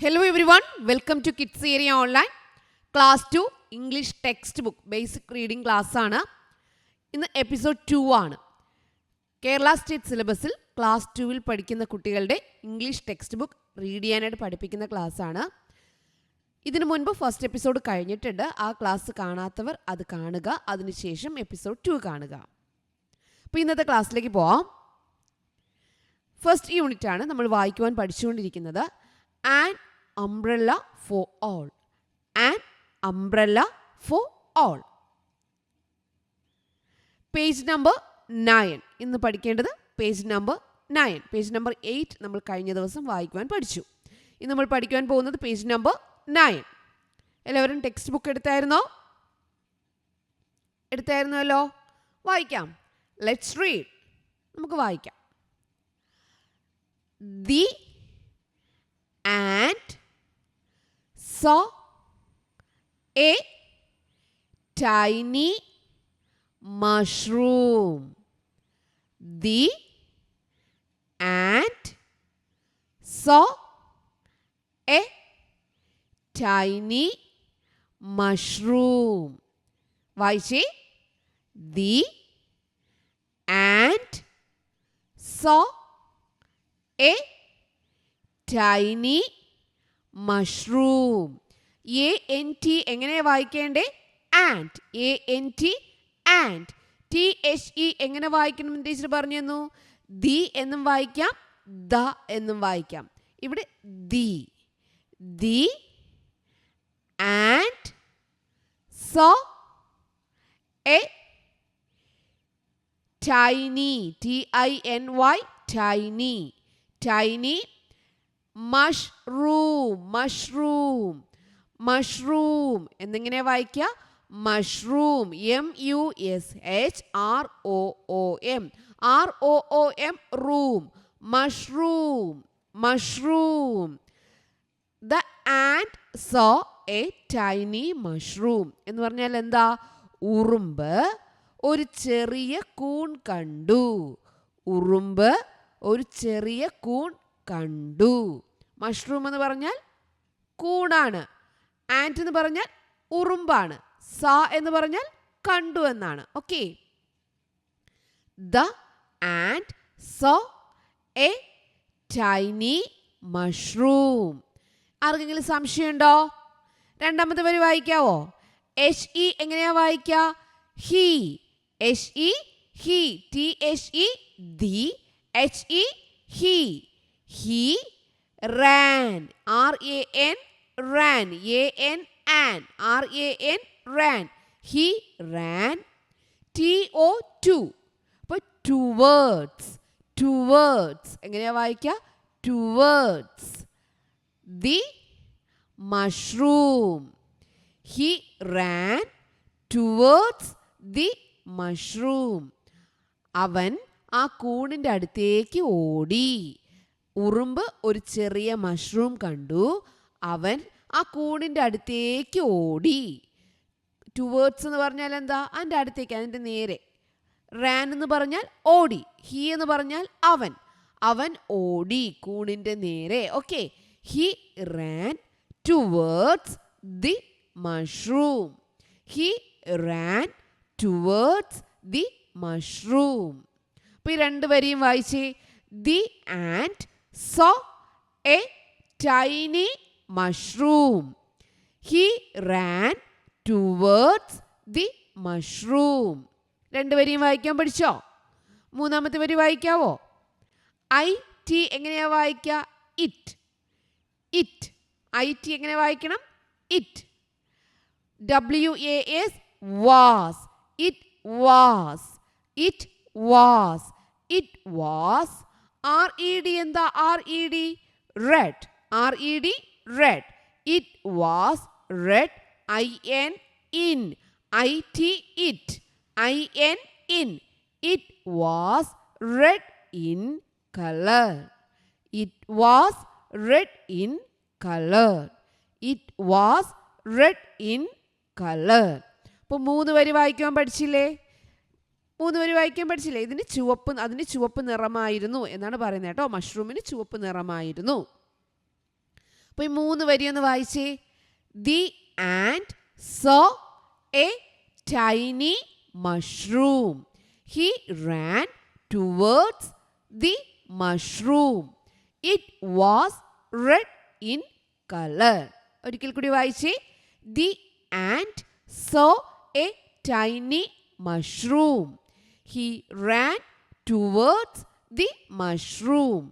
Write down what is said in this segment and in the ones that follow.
Hello everyone, welcome to Kids Area Online. Class 2 English Textbook Basic Reading Class ആണ്. ഇന്ന് episode 2 ആണ്. Kerala state സിലബസിൽ class 2-ൽ പഠിക്കുന്ന കുട്ടികളുടെ ഇംഗ്ലീഷ് ടെക്സ്റ്റ് ബുക്ക് റീഡ് ചെയ്യാനായിട്ട് പഠിപ്പിക്കുന്ന ക്ലാസ് ആണ്. ഇതിനു മുൻപ് ഫസ്റ്റ് എപ്പിസോഡ് കഴിഞ്ഞിട്ടുണ്ട്. ആ ക്ലാസ് കാണാത്തവർ അത് കാണുക. അതിനുശേഷം എപ്പിസോഡ് 2 കാണുക. അപ്പോൾ ഇന്നത്തെ ക്ലാസ്സിലേക്ക് പോവാം. ഫസ്റ്റ് യൂണിറ്റ് ആണ് നമ്മൾ വായിക്കുവാൻ പഠിച്ചുകൊണ്ടിരിക്കുന്നത്. An umbrella for all. An umbrella for all. Page number 9. ഇന്ന് പഠിക്കേണ്ടത് പേജ് നമ്പർ 9. പേജ് നമ്പർ 8 നമ്മൾ കഴിഞ്ഞ ദിവസം വായിക്കുവാൻ പഠിച്ചു. ഇന്ന് നമ്മൾ പഠിക്കുവാൻ പോകുന്നത് പേജ് നമ്പർ 9. എല്ലാവരും ടെക്സ്റ്റ് ബുക്ക് എടുത്തായിരുന്നല്ലോ? വായിക്കാം. Let's read. നമുക്ക് വായിക്കാം. The ant saw a tiny mushroom. The ant saw a tiny mushroom. വായിച്ചേ. The ant saw a tiny mushroom. ANT എങ്ങനെ വായിക്കേണ്ടേ? ant. ANT ant. THE എങ്ങനെ വായിക്കണം എന്ന് ടീച്ചർ പറഞ്ഞു തന്നു. ദി എന്നും വായിക്കാം, ദ എന്നും വായിക്കാം. ഇവിടെ the. The ant saw a tiny TINY tiny tiny mushroom എന്നിങ്ങനെ വായിക്കുക. Mushroom. MUSHROOM room. Mushroom. The ant saw a tiny mushroom എന്ന് പറഞ്ഞാൽ എന്താ? ഉറുമ്പ് ഒരു ചെറിയ കൂൺ കണ്ടു. ഉറുമ്പ് ഒരു ചെറിയ കൂൺ കണ്ടു. മഷ്റൂം എന്ന് പറഞ്ഞാൽ കൂണാണ്. ആൻറ്റ് എന്ന് പറഞ്ഞാൽ ഉറുമ്പാണ്. സാ എന്ന് പറഞ്ഞാൽ കണ്ടു എന്നാണ്. Okay. The and so A tiny mushroom. ആർക്കെങ്കിലും സംശയമുണ്ടോ? രണ്ടാമത്തെ വരി വായിക്കാവോ? HE എങ്ങനെയാ വായിക്കുക? He. HE he. THE the. HE he. He ran. RAN ran. AN ran. He ran. TO2 അപ്പോൾ towards എങ്ങനെയാ വായിക്കുക? towards the mushroom. He ran towards the mushroom. അവൻ ആ കൂണിൻ്റെ അടുത്തേക്ക് ഓടി. ഉറുമ്പ് ഒരു ചെറിയ മഷ്റൂം കണ്ടു. അവൻ ആ കൂണിൻ്റെ അടുത്തേക്ക് ഓടി. ടുവേർഡ്സ് എന്ന് പറഞ്ഞാൽ എന്താ? അതിൻ്റെ അടുത്തേക്ക്, അതിൻ്റെ നേരെ. റാൻ എന്ന് പറഞ്ഞാൽ ഓടി. ഹി എന്ന് പറഞ്ഞാൽ അവൻ ഓടി കൂണിൻ്റെ നേരെ. Okay. He Rann towards the mushroom. He Rann towards the mushroom. അപ്പോൾ ഈ രണ്ട് വരിയും വായിച്ചേ. The and so A tiny mushroom. He Rann towards the mushroom. രണ്ട് വരിയും വായിക്കാൻ പഠിച്ചോ? മൂന്നാമത്തെ വരി വായിക്കാവോ? IT എങ്ങനെയാ വായിക്കുക? ഇറ്റ്. IT എങ്ങനെ വായിക്കണം? It. WAS was. It was. RED എന്താ? RED red. It was red. IN IT it. It was red in color. It was red in color. അപ്പോൾ 3 വരി വായിക്കാൻ പഠിച്ചില്ലേ? ഇതിന് ചുവപ്പ് നിറമായിരുന്നു എന്നാണ് പറയുന്നത് കേട്ടോ. മഷ്റൂമിന് ചുവപ്പ് നിറമായിരുന്നു. അപ്പോൾ ഈ 3 വരി ഒന്ന് വായിച്ചേ. The and so A tiny mushroom. He Rann towards the mushroom. It was red in colour. ഒരിക്കൽ കൂടി വായിച്ചേ. The and so A tiny mushroom. He Rann towards the mushroom.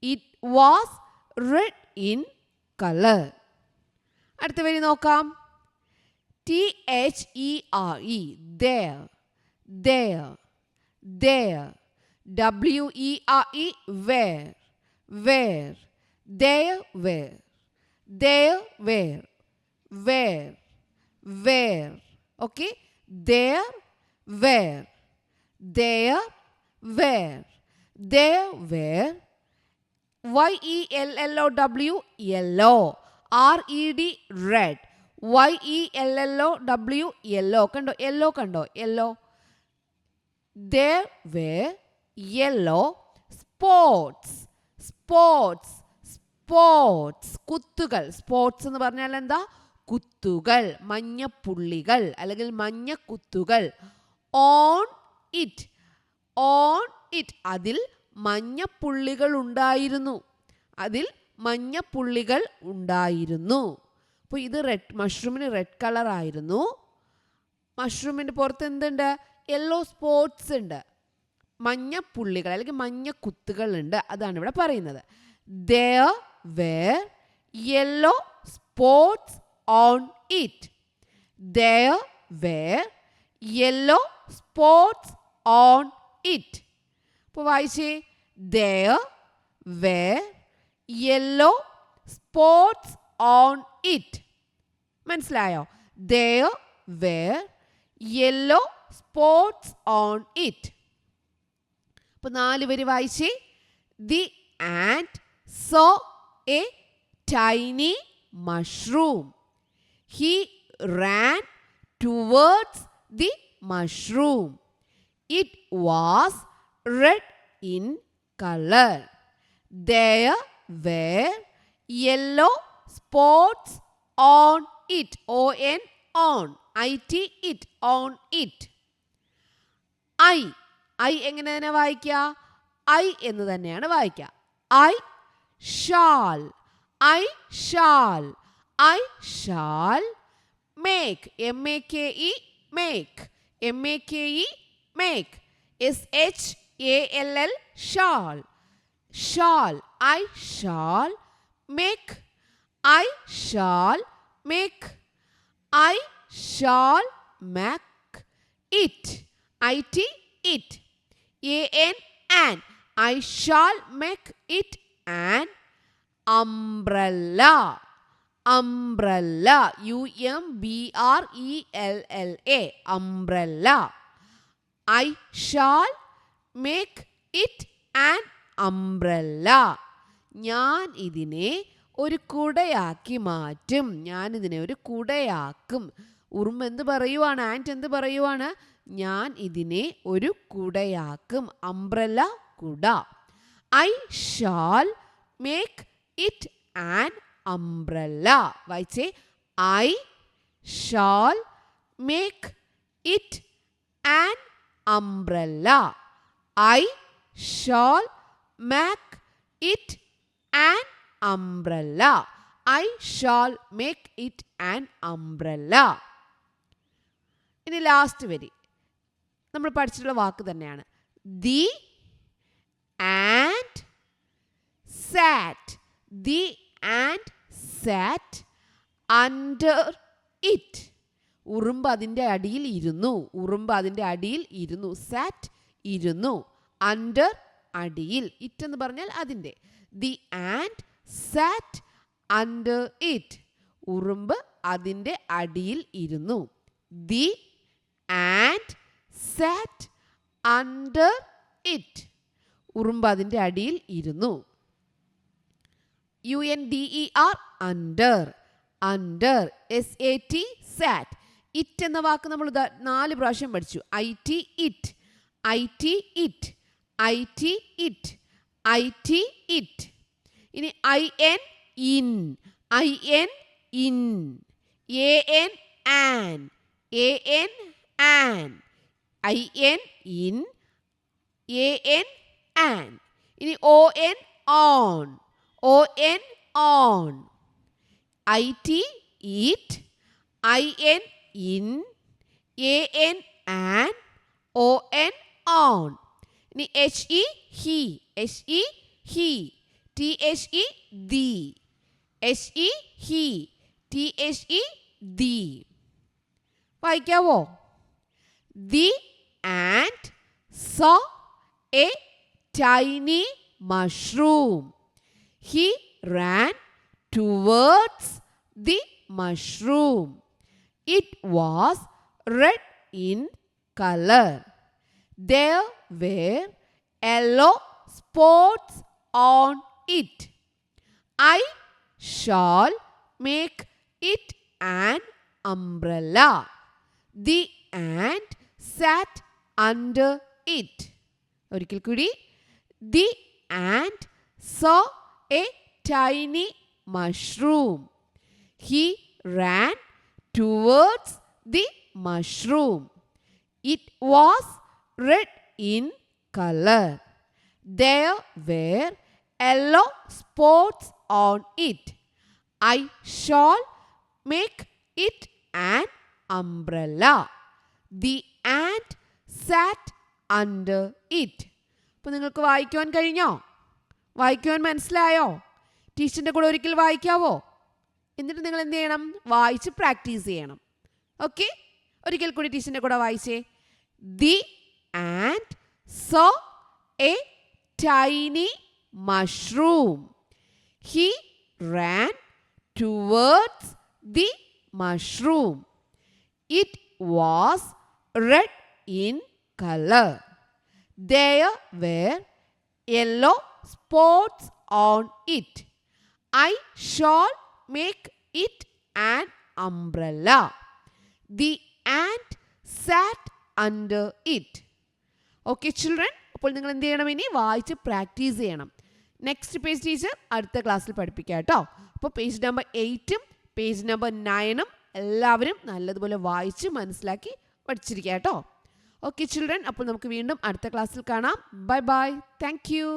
It was red in colour. അടുത്ത വരി നോക്കാം. THERE there, there, there. WERE where, where, there, where, there, where, where, where. Okay, there, where, there, where, there, where. YELLOW yellow. RED red. YELLOW yellow. കണ്ടോ yellow കണ്ടോ yellow. There were yellow spots. Spots. Spots. കുത്തുകൾ. Spots എന്ന് പറഞ്ഞാൽ എന്താ? കുത്തുകൾ, മഞ്ഞപ്പുള്ളികൾ അല്ലെങ്കിൽ മഞ്ഞ കുത്തുകൾ. On it. On it. അതിൽ മഞ്ഞപ്പുള്ളികൾ ഉണ്ടായിരുന്നു. അതിൽ മഞ്ഞപ്പുള്ളികൾ ഉണ്ടായിരുന്നു. അപ്പോൾ ഇത് മഷ്റൂമിന് റെഡ് കളർ ആയിരുന്നു. മഷ്റൂമിൻ്റെ പുറത്ത് എന്തുണ്ട്? യെല്ലോ സ്പോട്ട്സ് ഉണ്ട്, മഞ്ഞപ്പുള്ളികൾ അല്ലെങ്കിൽ മഞ്ഞ കുത്തുകൾ ഉണ്ട്. അതാണ് ഇവിടെ പറയുന്നത്. There were yellow spots on it. There were yellow spots on it. അപ്പോൾ വായിച്ചേ. There were yellow spots on it. മനസ്സിലായോ? There were yellow spots on it. അപ്പോൾ 4 വരി വായിച്ചേ. The ant saw a tiny mushroom. He ran towards the mushroom. It was red in color. There were yellow spots on it. O-N on. I-T it. On it. I എങ്ങനെ തന്നെ വായിക്കുക? I എന്ന് തന്നെയാണ് വായിക്കുക. I shall. I shall. I shall make. M-A-K-E make. M-A-K-E make. S-H-A-L-L shall. Shall. I shall make. I shall make. I shall make it. I-T it. A-N an. I shall make it an umbrella. Umbrella. U-M-B-R-E-L-L-A. Umbrella. I shall make it an umbrella. ഞാൻ ഇതിനെ ഒരു കുടയാക്കി മാറ്റും. ഞാനിതിനെ ഒരു കുടയാക്കും. ഉറുമ്പ് എന്ത് പറയുവാണ്? And എന്ത് പറയുവാണ്? ഞാൻ ഇതിനെ ഒരു കുടയാക്കും. അംബ്രല്ല കുട. I shall make it an umbrella. വായിച്ചേ. I shall make it an umbrella. I shall make it an umbrella. I shall make it an umbrella. ഇനി ലാസ്റ്റ് വരി നമ്മൾ പഠിച്ചിട്ടുള്ള വാക്ക് തന്നെയാണ്. The ant sat. The ant sat under it. ഉറുമ്പ് അതിൻ്റെ അടിയിൽ ഇരുന്നു. ഉറുമ്പ് അതിൻ്റെ അടിയിൽ ഇരുന്നു. Sat ഇരുന്നു. Under അടിയിൽ. It എന്ന് പറഞ്ഞാൽ അതിൻ്റെ. The ant sat under it. ഉറുമ്പ് അതിൻ്റെ അടിയിൽ ഇരുന്നു. The ant sat under it. ഉറുമ്പ് അതിൻ്റെ അടിയിൽ ഇരുന്നു. UNDER under. Under. SAT sat. It എന്ന വാക്ക് നമ്മൾ 4 പ്രാവശ്യം പഠിച്ചു. IT it. IT it. IT it. IT it. ഇനി IN in. I-N, in. A-N, an. A-N, an. I-N, in. A-N, an. ഇനി O-N, on. O-N, on. I-T, eat. I-N, in. A-N, an. O-N, on. ഇനി H-E, he. H-E, he. T-H-E, the. H-E, he. T-H-E, the. വായിക്കാവോ? The ant saw a tiny mushroom. He ran towards the mushroom. It was red in color. There were yellow spots on it. I shall make it an umbrella. The ant sat under it. ഒരിക്കൽ കൂടി. The ant saw a tiny mushroom. He ran towards the mushroom. It was red in color. There were yellow spots on it. I shall make it an umbrella. The ant sat under it. അപ്പോൾ നിങ്ങൾക്ക് വായിക്കുവാൻ കഴിഞ്ഞോ? വായിക്കുവാൻ മനസ്സിലായോ? ടീച്ചറിൻ്റെ കൂടെ ഒരിക്കൽ വായിക്കാവോ? എന്നിട്ട് നിങ്ങൾ എന്ത് ചെയ്യണം? വായിച്ച് പ്രാക്ടീസ് ചെയ്യണം. ഓക്കെ, ഒരിക്കൽ കൂടി ടീച്ചറിൻ്റെ കൂടെ വായിച്ചേ. The ant saw a tiny mushroom. He ran towards the mushroom. It was red in color. There were yellow spots on it. I shall make it an umbrella. The ant sat under it. Okay, children. അപ്പോൾ നിങ്ങൾ എന്ത് ചെയ്യണം? ഇനി വായിച്ച് practice ചെയ്യണം. Next page teacher അടുത്ത ക്ലാസ്സിൽ പഠിപ്പിക്കാം കേട്ടോ. അപ്പോൾ പേജ് നമ്പർ 8ഉം പേജ് നമ്പർ 9ഉം എല്ലാവരും നല്ലതുപോലെ വായിച്ച് മനസ്സിലാക്കി പഠിച്ചിരിക്കുക കേട്ടോ. ഓക്കെ ചിൽഡ്രൻ, അപ്പോൾ നമുക്ക് വീണ്ടും അടുത്ത ക്ലാസ്സിൽ കാണാം. Bye bye. Thank you.